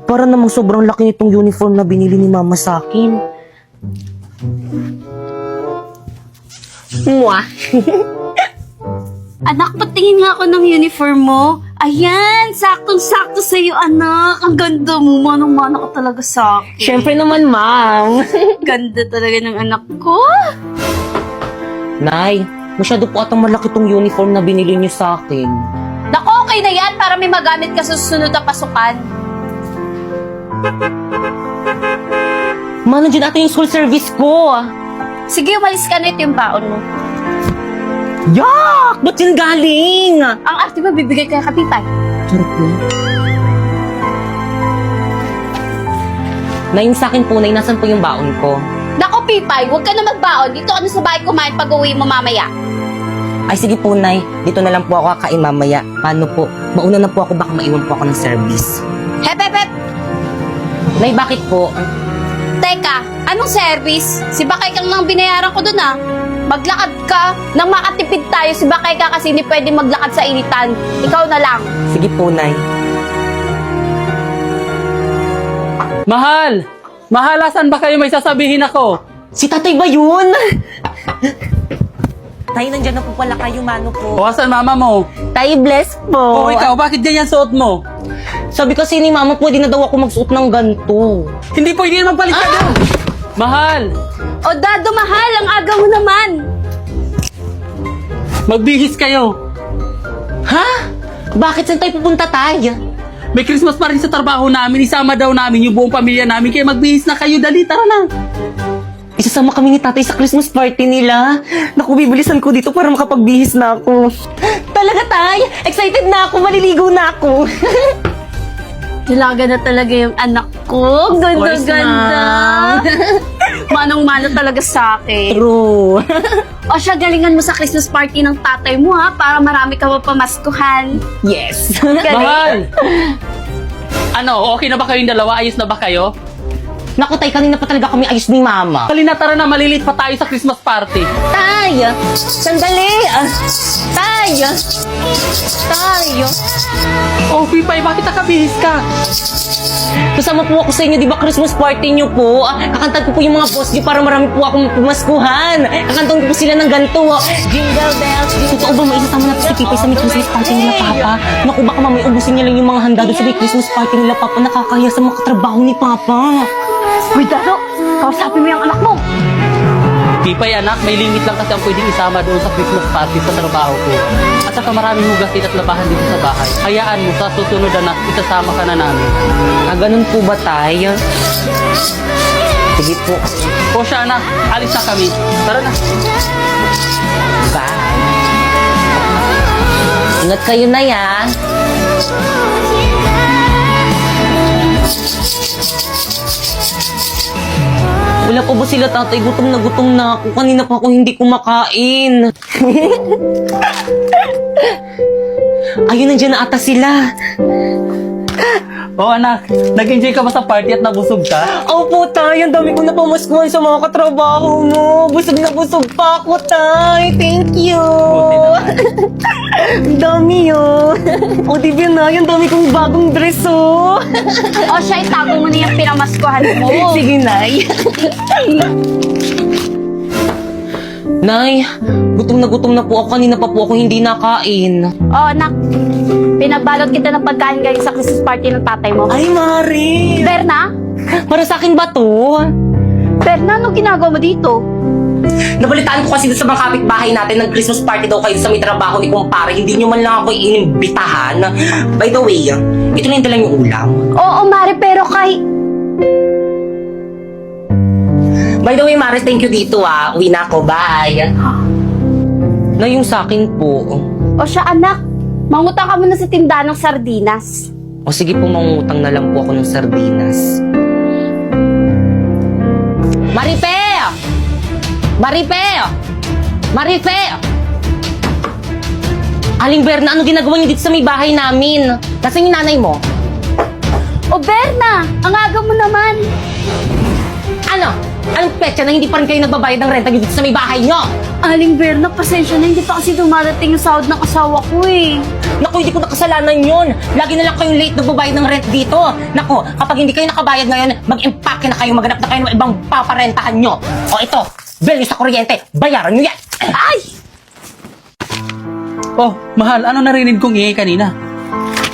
Para namang sobrang laki nitong uniform na binili ni Mama sa akin. Mwah! Anak, patingin nga ako ng uniform mo. Ayan, saktong-sakto sa'yo, anak. Ang ganda mo, manong-mana ka talaga sa akin. Siyempre naman, Ma'am. Ganda talaga ng anak ko. Nay, masyado po atang malaki tong uniform na binili niyo sa akin. Naku, okay na yan para may magamit ka sa susunod na pasukan. Ma, nandiyan ata yung school service ko. Sige, umalis ka na, ito yung baon mo. Yak! Ba't yun galing? Ang arte mo, bibigay ka kapitay. Charot na. Nay, yung sa akin po, Nay, nasan po yung baon ko? Naku, Pipay, huwag ka na magbaon. Dito ka na sa bahay kumain pag-uwi mo mamaya. Ay, sige po, Nay. Dito na lang po ako kakain mamaya. Paano po? Mauna na po ako, baka maiwan po ako ng service. Hep, hep, hep! Nay, bakit po? Teka, anong service? Si Bakay kang nang binayaran ko dun ah. Maglakad ka. Nang makatipid tayo, si Bakay ka kasi hindi pwede maglakad sa initan. Ikaw na lang. Sige po, Nay. Mahal! Mahal, asan ba kayo? May sasabihin ako. Si tatay ba yun? Tay, nandyan na po pala kayo, mano po. O, asan mama mo? Tay, bless po. O, ikaw, bakit ganyan suot mo? Sabi kasi ni Mama, pwede na daw ako magsuot ng ganito. Hindi pwede naman palit ka doon. Mahal! O Dado, mahal, ang aga mo naman. Magbihis kayo. Ha? Bakit saan tayo pupunta, Tay? May Christmas pa rin sa trabaho namin. Isama daw namin yung buong pamilya namin. Kaya magbihis na kayo. Dali, tara na. Isasama kami ni tatay sa Christmas party nila. Naku, bibilisan ko dito para makapagbihis na ako. Talaga, Tay? Excited na ako, maliligo na ako. Hilaga na talaga yung anak ko. course, Ganda-ganda. Manong-mano talaga sa akin. True. O siya, galingan mo sa Christmas party ng tatay mo ha, para marami ka mapamaskuhan. Yes. Mahal! Ano, okay na ba kayong dalawa? Ayos na ba kayo? Naku, Tay, kanina pa talaga kami ayos ni Mama. Dali na, tara na. Malilit pa tayo sa Christmas party. Tay! Sandali! Tay! Tay! Oh, Pipay, bakit nakabihis ka? Kasama po ako sa inyo, di ba Christmas party niyo po? Kakantan ko po yung mga boss niyo para marami po akong pumaskuhan. Kakantan ko po sila ng ganito. Jingle bells, jingle. Totoo ba maisasama natin si Pipay sa may Christmas party nila, Papa? Naku, baka mamay ubusin niya lang yung mga handa doon sa may Christmas party nila, Papa. Nakakaya sa mga katrabaho ni Papa. Uy, Dado, kausapin mo yung anak mo. Pipay, anak, may limit lang kasi ang pwedeng isama doon sa Christmas party sa trabaho ko. At saka maraming hugasin at labahan dito sa bahay. Hayaan mo, sa susunod anak, isasama ka na namin. Ganun po ba, Tay? Sige po. O siya, anak, alis na kami. Tara na. Bye. Ingat kayo na, ya. Wala pa ba sila, tatay? Gutom na ako. Kanina pa ako hindi kumakain. Ayun, nandiyan na ata sila. O anak, nag-enjoy ka ba sa party at nabusog ka? Opo, Tay. Ang dami ko na pamaskuhan sa mga katrabaho mo. Busog na busog pa ako, Tay. Thank you. Buti naman. Ang dami, oh. O, di ba na? Ang dami kong bagong dress, oh. O siya, itago mo na yung pinamaskuhan mo. Sige, Nay. Nay, gutom na po ako. Kanina pa po ako hindi nakain. O anak, pinabalot kita ng pagkain galing sa Christmas party ng tatay mo. Ay, Mari. Berna? Para sa akin ba to? Berna, anong ginagawa mo dito? Nabalitaan ko kasi sa mga kapitbahay natin ng Christmas party daw kayo sa may trabaho ni kumpare. Hindi nyo man lang ako inimbitahan. By the way, ito na yung dalang yung ulam. Oo, Mari, pero By the way, Mari, thank you dito, ah. Uwi na ako. Bye. Na yung sa akin po. O siya, anak, mangutang ka muna sa tindahan ng sardinas. O sige po, mangutang na lang po ako ng sardinas. Marife! Marife! Marife! Aling Berna, ano ginagawa niyo dito sa may bahay namin? Nasaan yung nanay mo? O Berna, ang aga mo naman. Ano? Anong petsa na hindi pa rin kayo nagbabayad ng renta dito sa may bahay nyo? Aling Berna, pasensya na, hindi pa kasi dumarating yung sahod ng asawa ko eh. Naku, hindi ko nakasalanan yun. Lagi na lang kayong late nagbabayad ng rent dito. Naku, kapag hindi kayo nakabayad ngayon, mag-impake na kayo, maghanap na kayo ng ibang paparentahan nyo. O ito, bill nyo sa kuryente, bayaran nyo yan. Ay! Oh, mahal, ano narinig kong ingay kanina?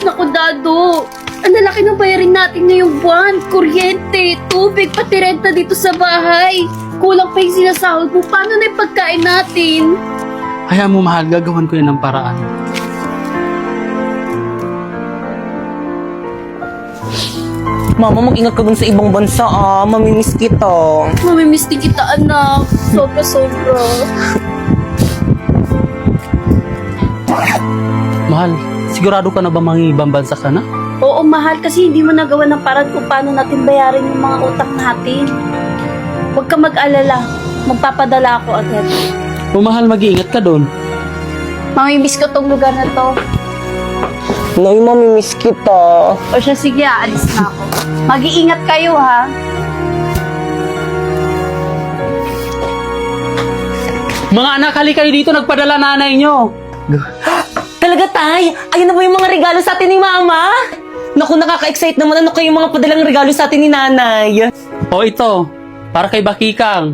Naku, Dado. Ang lalaki ng bayarin natin ngayong buwan. Kuryente, tubig, pati renta dito sa bahay. Kulang pa yung sinasahod mo. Paano na yung pagkain natin? Hayaan mo, mahal, gagawan ko yan ng paraan. Mama, mag-ingat ka dun sa ibang bansa mamimiss kita. Mamimiss din kita, anak. Sobra-sobra. Mahal, sigurado ka na ba mangibang bansa ka na? Oo, mahal, kasi hindi mo nagawa ng paraan kung paano natin bayarin yung mga utang natin. Huwag ka mag-alala. Magpapadala ako agad. O mahal, mag-iingat ka doon. Mamimiss ko tong lugar na to. Nay, mamimiss kita. O siya, sige, aalis na ako. Mag-iingat kayo, ha? Mga anak, hali kayo dito, nagpadala nanay nyo. Talaga, Tay? Ayun na ba yung mga regalo sa atin ni Mama? Naku, nakaka-excite naman. Ano kayo yung mga padalang regalo sa atin ni Nanay? O ito, para kay Bakikang.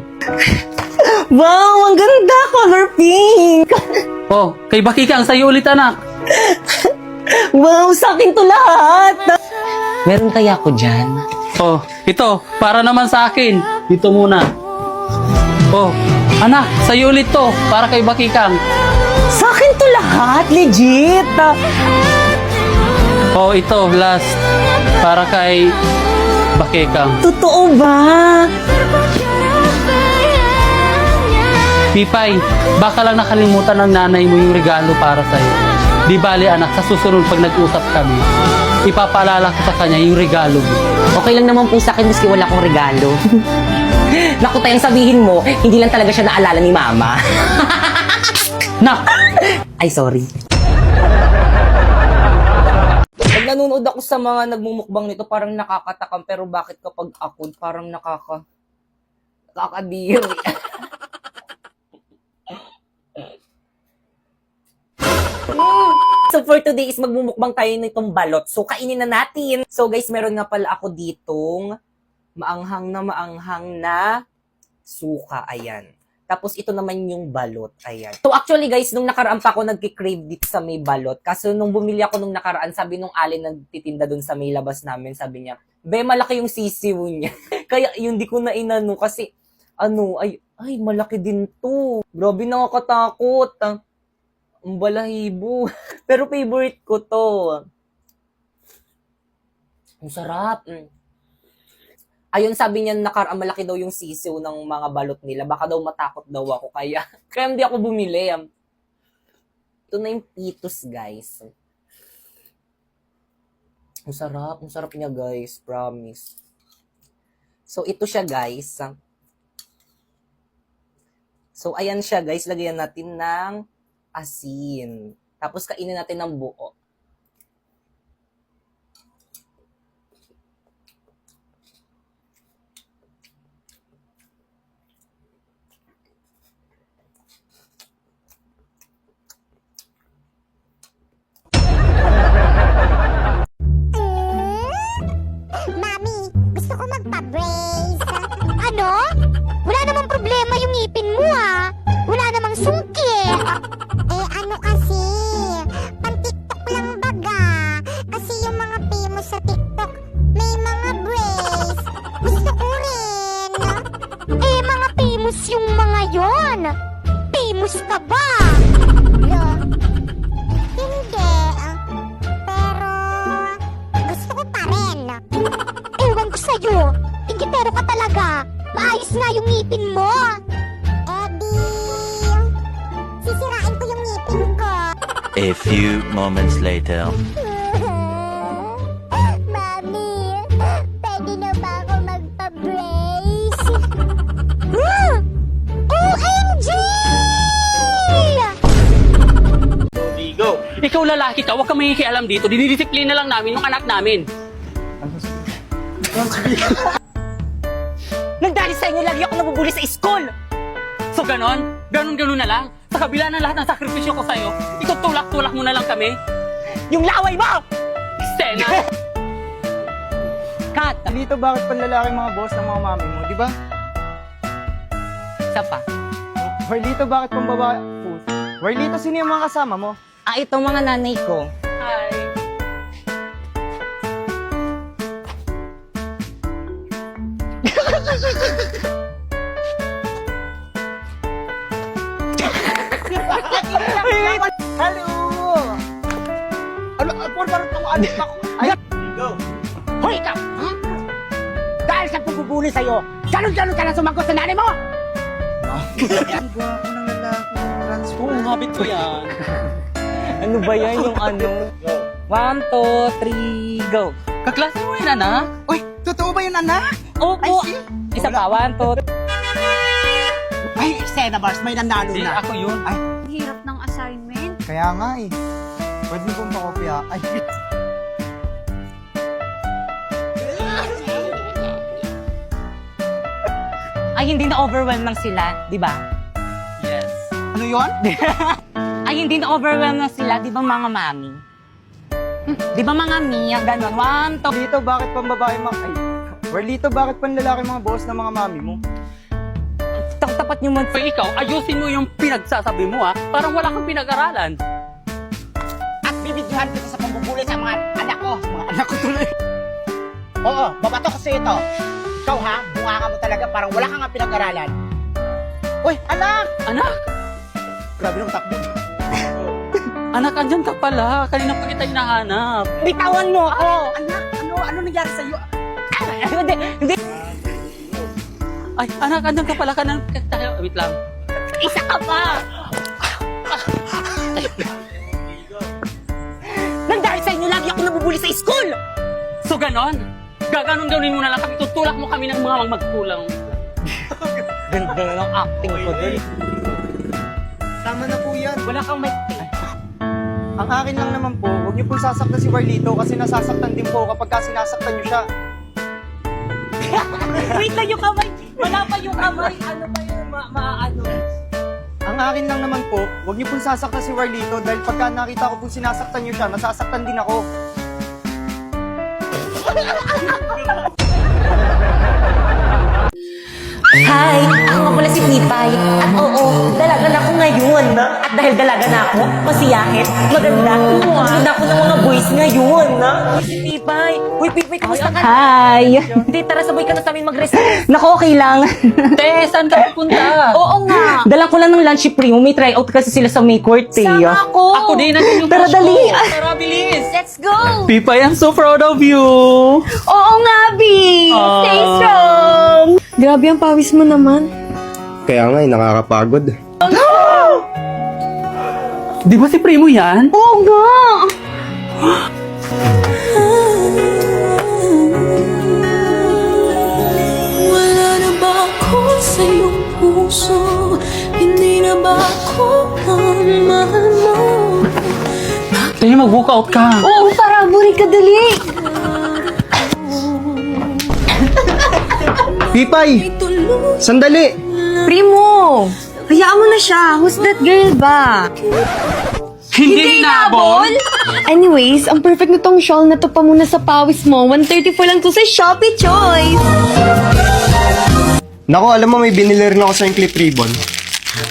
Wow, ang ganda! Color pink! O, kay Bakikang, sa'yo ulit anak. Wow, sa akin to lahat! Meron kaya ako dyan? O, ito, para naman sa akin. Dito muna. O, anak, sa'yo ulit to, para kay Bakikang. Sa akin to lahat? Legit! O, ito, last, para kay Bakikang. Totoo ba? Pipay, baka lang nakalimutan ng nanay mo yung regalo para sa'yo. Di bali anak, sa susunod pag nag-usap kami, ipapaalala ko sa kanya yung regalo mo. Okay lang naman po sa akin miski wala akong regalo. Naku, tayong sabihin mo, hindi lang talaga siya naalala ni Mama. Nak! Ay, sorry. Pag nanonood ako sa mga nagmumukbang nito, parang nakakatakam. Pero bakit kapag ako, parang nakakadiri. So for today is magmumukbang tayo nitong balot. So kainin na natin. So guys, meron nga pala ako ditong maanghang na suka. Ayan. Tapos ito naman yung balot. Ayan. So actually guys, nung nakaraan pa ako nagki-crave dito sa may balot. Kaso nung bumili ako nung nakaraan, sabi nung alin nagtitinda dun sa may labas namin, sabi niya, be, malaki yung sisiw niya. Kaya yun di ko na inano kasi ay malaki din to. Grabe, nakakatakot. Ang balahibo. Pero favorite ko to. Ang sarap. Ayun, sabi niya nakaraan malaki daw yung sisiw ng mga balot nila. Baka daw matakot daw ako. Kaya hindi ako bumili. Ito na yung pitos, guys. Ang sarap niya, guys. Promise. So, ito siya, guys. So, ayan siya, guys. Lagyan natin ng asin. Tapos, kainin natin ng buo. Mami, gusto ko magpa-brace. Ano? Wala namang problema yung ngipin mo ah. Wala namang sungkit. Ano kasi? Pan-TikTok lang baga. Kasi yung mga famous sa TikTok, may mga brace. Gusto ko rin. Mga famous yung mga yon. Famous ka ba? Lo, hindi. Pero, gusto ko pa rin. Ewan ko sa'yo. Tingitero ka talaga. Maayos nga yung ngipin mo. Sisirain ko yung ngipin ko. A few moments later. Mami, pwede na ba ako magpa-brace? OMG! Digo, ikaw lalaki ka, huwag ka makikialam dito. Dinidisiplina lang namin yung anak namin. Nang dahil sa inyo, lagi ako nabubuli sa school! So ganon? Ganon na lang? Sa kabila ng lahat ng sakripisyo ko sa'yo, itutulak-tulak mo na lang kami? Yung laway mo! Sena! Kat! Dito, bakit panlalaki mga boss ng mga mami mo, di ba? Isa pa. Dito, bakit pang babae? Dito, sino yung mga kasama mo? Ito mga nanay ko. Hi! Hello! Ano, parang anak ako. Ay, Hoy ka! Dahil sa pagpupuli sa'yo, ganun-ganun ka lang sumagot sa nanay mo! Diba ako ng lalaki? Oo, habit ko yan. Ano ba yan yung ano? 1, 2, 3, go! Kaklase mo yun, anak? Uy, totoo ba yun, anak? Opo! Isa pa, 1, 2, Ay, Sena Bars, may nanalo Hindi, na. ako yun. Ay, Hirap ng assignment. kaya nga eh. Pwede mo pong pakopya. Ay, Ay, hindi na-overwhelm lang sila, di ba? Yes. ano yun? Ay, hindi na-overwhelm lang sila, di ba mga mami? Di ba mga Mia, ganun? 1, 2, Dito, bakit pang babae mga... Ay, dito, bakit pang lalaki mga boss ng mga mami mo? tapat nyo mo. Pag ikaw, ayusin mo yung pinagsasabi mo, ha? Parang wala kang pinag-aralan. At bibidyohan kita sa pambubuli sa mga anak ko. Mga anak ko tuloy. Oo, babato ko sa ito. Ikaw ha, bunga ka mo talaga, parang wala kang nga pinag-aralan. Uy, anak! Anak! Grabe nung takbo. Anak, andyan ka pala. Kanina pa kita hinahanap. Bitawan mo ako! Anak, ano nangyari sa'yo? Hindi, Ay, anak, andyan ka pala. Wait lang. isa ka pa! Nang dahil sa inyo, lagi ako nabubuli sa school! So, ganon? Gaganon-ganonin mo na lang kami. Tutulak mo kami ng mga magkulang. Ganda na ng acting ko din. Tama na po yan. Wala kang may... Ang akin lang naman po, huwag niyo pong sasaktan si Warlito kasi nasasaktan din po kapag sinasaktan niyo siya. Wait lang yung kamay! Wala pa yung kamay! Ano ba yung ano? Ang akin lang naman po, huwag niyo pong sasaktan si Warlito dahil pagka nakita ko pong sinasaktan niyo siya, nasasaktan din ako. Hi! Ako nga pala si Pipay. At oo, dalaga na ako ngayon. At dahil dalaga na ako, masiyahin, maganda, sumunod ako ng mga boys ngayon. Uy, si Pipay! Uy, Pipay, kamusta ka? Hi! Hindi, tara, sabay ka na sa amin mag-recess. Naku, okay lang. Te, saan ka pupunta? Oo nga. Dala ko lang ng lunch si Primo. May tryout kasi sila sa May Court eh. Sama ako! Ako din, nandiyan yung Tara, crush ko. dali. Tara, bilis. Let's go! Pipay, I'm so proud of you. Oo nga, B! Stay strong! Grabe ang pawis mo naman. Kaya nga, nakakapagod. Di ba si Primo yan? Oo nga! Wala na ba ako sa iyong puso? Hindi na ba ako ang mahal mo? Te, mag-walkout ka. Oo, para buri ka dali! Pipay! Sandali! Primo! Hayaan mo na siya. Who's that girl ba? Hindi hinabol? Anyways, ang perfect na tong shawl na to pa muna sa pawis mo. 134 lang to sa Shopee Choice! Naku, alam mo may binili rin ako sa yung clip ribbon.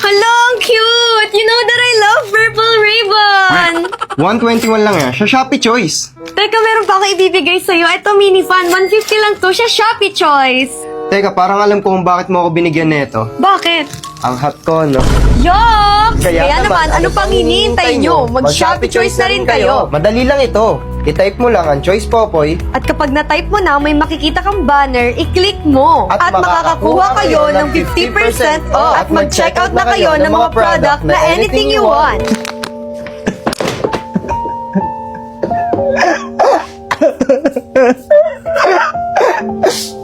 Hala, ang cute! You know that I love purple ribbon! 121 lang yan, sa Shopee Choice. Teka, meron pa ako ibibigay sa'yo. Ito, mini fan. 150 lang to sa Shopee Choice. Teka, parang alam ko kung bakit mo ako binigyan nito. Bakit? Ang hot ko, no? Yuck! Kaya naman, ano pang hinihintay nyo? Mag-Shopee Choice na rin kayo. Madali lang ito. I-type mo lang ang Choice Popoy At kapag na-type mo na, may makikita kang banner, i-click mo. At makakakuha kayo ng 50% off. At mag-check out na kayo ng mga product na anything you want.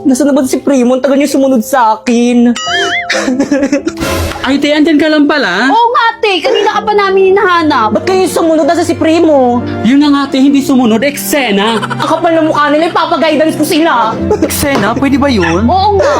Nasaan na ba si Primo? Ang tagal niyo sumunod sa akin. Ay, te, andyan ka lang pala. Oo nga, te! Kanina ka pa namin hinahanap. Ba't kayo sumunod? Nasa si Primo? Yun na nga, te, hindi sumunod. Eksena. Ang kapal ng mukha nila, ipapag-guidance ko sila. Eksena, pwede ba yun? Oo nga!